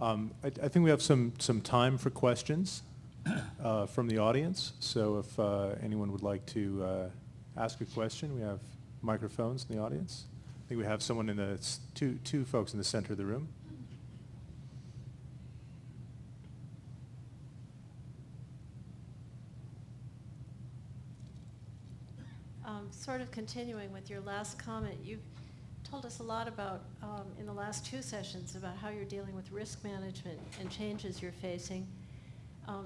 I think we have some time for questions from the audience. So if anyone would like to ask a question, we have microphones in the audience. I think we have someone in the, two folks in the center of the room. Sort of continuing with your last comment, you've told us a lot about, in the last two sessions, about how you're dealing with risk management and changes you're facing.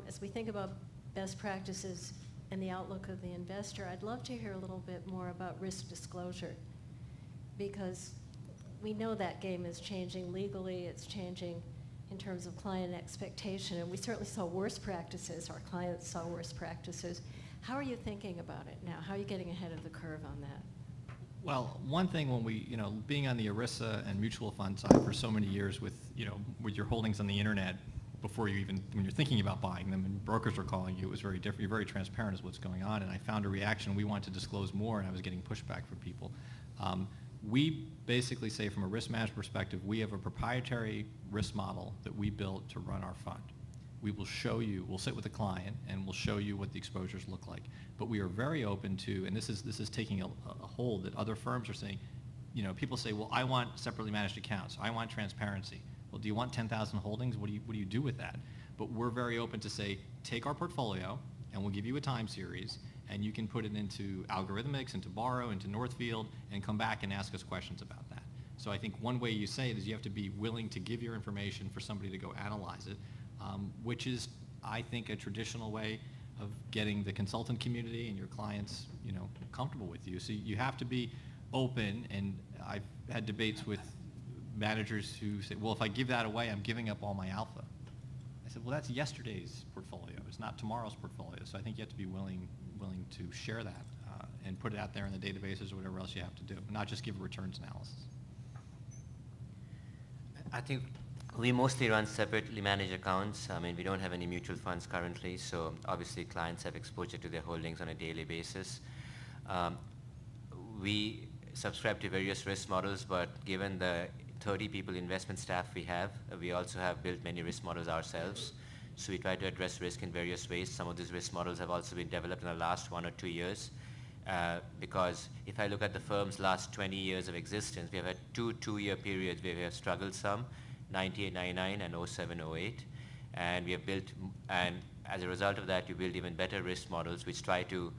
As we think about best practices and the outlook of the investor, I'd love to hear a little bit more about risk disclosure, because we know that game is changing legally, it's changing in terms of client expectation, and we certainly saw worse practices, our clients saw worse practices. How are you thinking about it now? How are you getting ahead of the curve on that? Well, one thing when we, being on the ERISA and mutual fund side for so many years with your holdings on the internet before you even, when you're thinking about buying them and brokers were calling you, it was very different. You're very transparent as what's going on, and I found a reaction. We wanted to disclose more, and I was getting pushback from people. We basically say from a risk management perspective, we have a proprietary risk model that we built to run our fund. We will show you, we'll sit with the client and we'll show you what the exposures look like. But we are very open to, and this is taking a hold that other firms are saying, people say, well, I want separately managed accounts. I want transparency. Well, do you want 10,000 holdings? What do you do with that? But we're very open to say, take our portfolio and we'll give you a time series and you can put it into algorithmics, into Borrow, into Northfield, and come back and ask us questions about that. So I think one way you say it is you have to be willing to give your information for somebody to go analyze it. Which is, I think, a traditional way of getting the consultant community and your clients, comfortable with you. So you have to be open, and I've had debates with managers who say, well, if I give that away, I'm giving up all my alpha. I said, well, that's yesterday's portfolio. It's not tomorrow's portfolio. So I think you have to be willing to share that and put it out there in the databases or whatever else you have to do, not just give a returns analysis. I think we mostly run separately managed accounts. I mean, we don't have any mutual funds currently, so obviously clients have exposure to their holdings on a daily basis. We subscribe to various risk models, but given the 30 people investment staff we have, we also have built many risk models ourselves. So we try to address risk in various ways. Some of these risk models have also been developed in the last 1 or 2 years. Because if I look at the firm's last 20 years of existence, we have had two-year periods where we have struggled some, 98, 99 and 07, 08. And we have built, and as a result of that, you build even better risk models which try to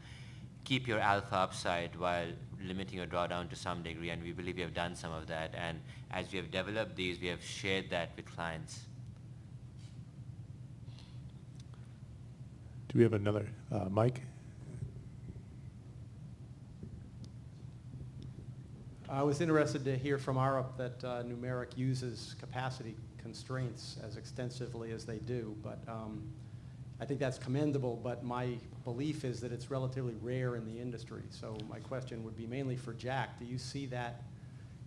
keep your alpha upside while limiting your drawdown to some degree, and we believe we have done some of that. And as we have developed these, we have shared that with clients. Do we have another Mike? I was interested to hear from Arup that Numeric uses capacity constraints as extensively as they do, but I think that's commendable, but my belief is that it's relatively rare in the industry. So my question would be mainly for Jack. Do you see that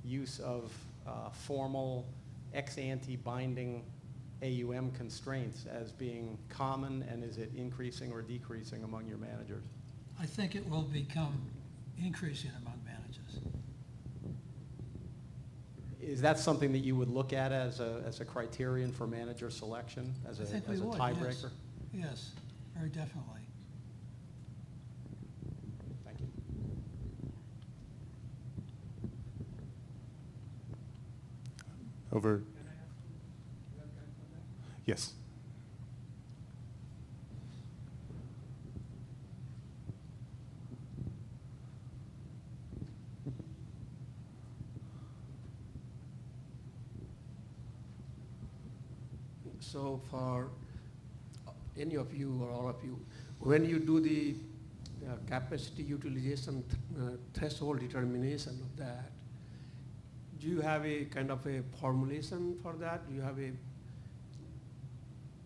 use of formal ex-ante binding AUM constraints as being common, and is it increasing or decreasing among your managers? I think it will become increasing among managers. Is that something that you would look at as a criterion for manager selection, as a tiebreaker? Yes, very definitely. Thank you. Over. Yes. So for any of you or all of you, when you do the capacity utilization threshold determination of that, do you have a kind of a formulation for that? Do you have a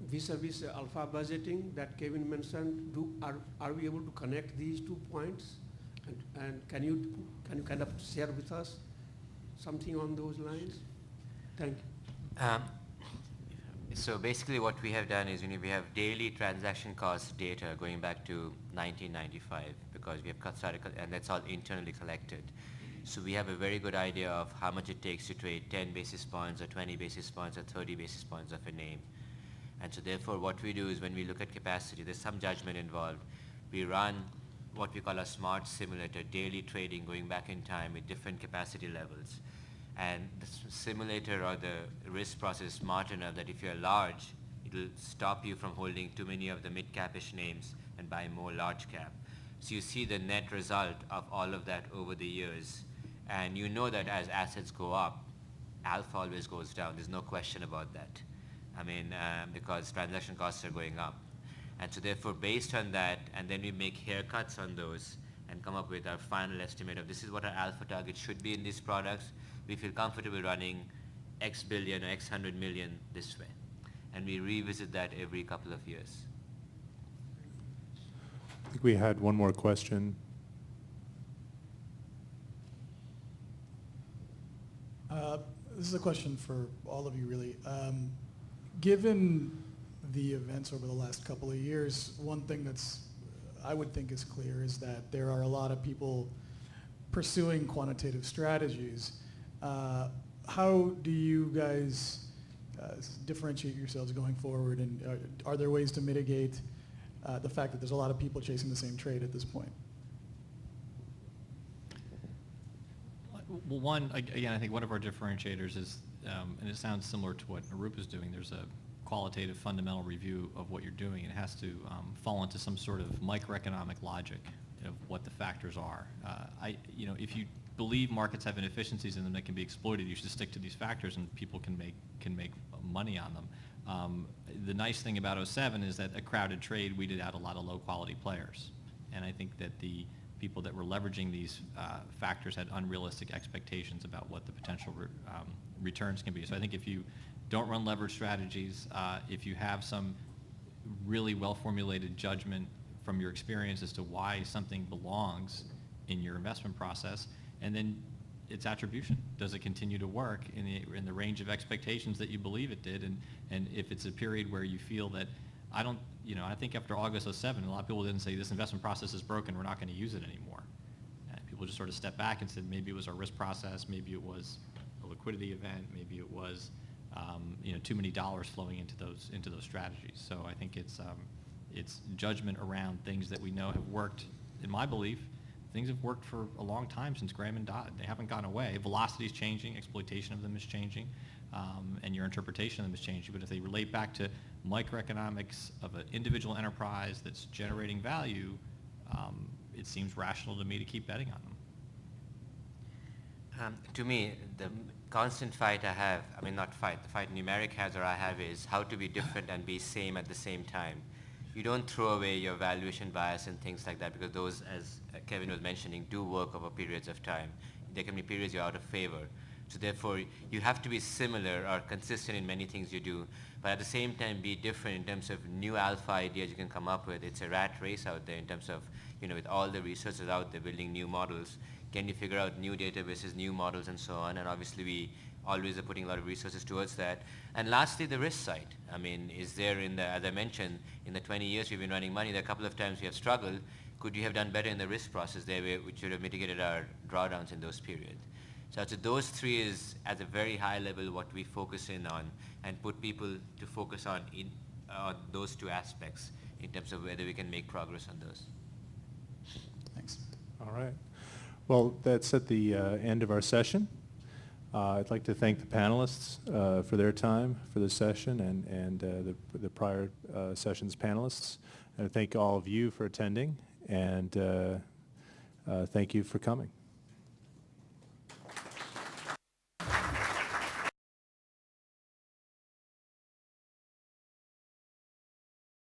vis-a-vis alpha budgeting that Kevin mentioned? Are we able to connect these 2 points? And can you kind of share with us something on those lines? Thank you. So basically what we have done is we have daily transaction cost data going back to 1995 because we have started, and that's all internally collected. So we have a very good idea of how much it takes to trade 10 basis points or 20 basis points or 30 basis points of a name. And so therefore what we do is when we look at capacity, there's some judgment involved. We run what we call a smart simulator, daily trading going back in time with different capacity levels. And the simulator or the risk process is smart enough that if you're large, it'll stop you from holding too many of the mid-capish names and buy more large cap. So you see the net result of all of that over the years. And you know that as assets go up, alpha always goes down. There's no question about that. I mean, because transaction costs are going up. And so therefore, based on that, and then we make haircuts on those and come up with our final estimate of this is what our alpha target should be in these products. We feel comfortable running X billion or X 100 million this way. And we revisit that every couple of years. I think we had one more question. This is a question for all of you, really. Given the events over the last couple of years, one thing that's I would think is clear is that there are a lot of people pursuing quantitative strategies. How do you guys differentiate yourselves going forward, and are there ways to mitigate the fact that there's a lot of people chasing the same trade at this point? Well, one, again, I think one of our differentiators is, and it sounds similar to what Arup is doing, there's a qualitative fundamental review of what you're doing. It has to fall into some sort of microeconomic logic of what the factors are. If you believe markets have inefficiencies in them that can be exploited, you should stick to these factors and people can make money on them. The nice thing about '07 is that a crowded trade weeded out a lot of low quality players. And I think that the people that were leveraging these factors had unrealistic expectations about what the potential returns can be. So I think if you don't run leverage strategies, if you have some really well-formulated judgment from your experience as to why something belongs in your investment process, and then its attribution. Does it continue to work in the range of expectations that you believe it did? And if it's a period where you feel that, I think after August '07, a lot of people didn't say this investment process is broken, we're not going to use it anymore. And people just sort of stepped back and said maybe it was our risk process, maybe it was a liquidity event, maybe it was too many dollars flowing into those strategies. So I think it's judgment around things that we know have worked. In my belief, things have worked for a long time since Graham and Dodd. They haven't gone away. Velocity is changing, exploitation of them is changing, and your interpretation of them is changing. But if they relate back to microeconomics of an individual enterprise that's generating value, it seems rational to me to keep betting on them. To me, the constant fight I have, the fight Numeric has or I have is how to be different and be same at the same time. You don't throw away your valuation bias and things like that because those, as Kevin was mentioning, do work over periods of time. There can be periods you're out of favor. So therefore, you have to be similar or consistent in many things you do, but at the same time be different in terms of new alpha ideas you can come up with. It's a rat race out there in terms of, with all the researchers out there building new models. Can you figure out new databases, new models, and so on? And obviously, we always are putting a lot of resources towards that. And lastly, the risk side. Is there as I mentioned, in the 20 years we've been running money, there are a couple of times we have struggled. Could you have done better in the risk process there, which would have mitigated our drawdowns in those periods? So those three is, at a very high level, what we focus in on and put people to focus on those two aspects in terms of whether we can make progress on those. Thanks. All right. Well, that's at the end of our session. I'd like to thank the panelists for their time for this session and the prior session's panelists. And thank all of you for attending, and thank you for coming.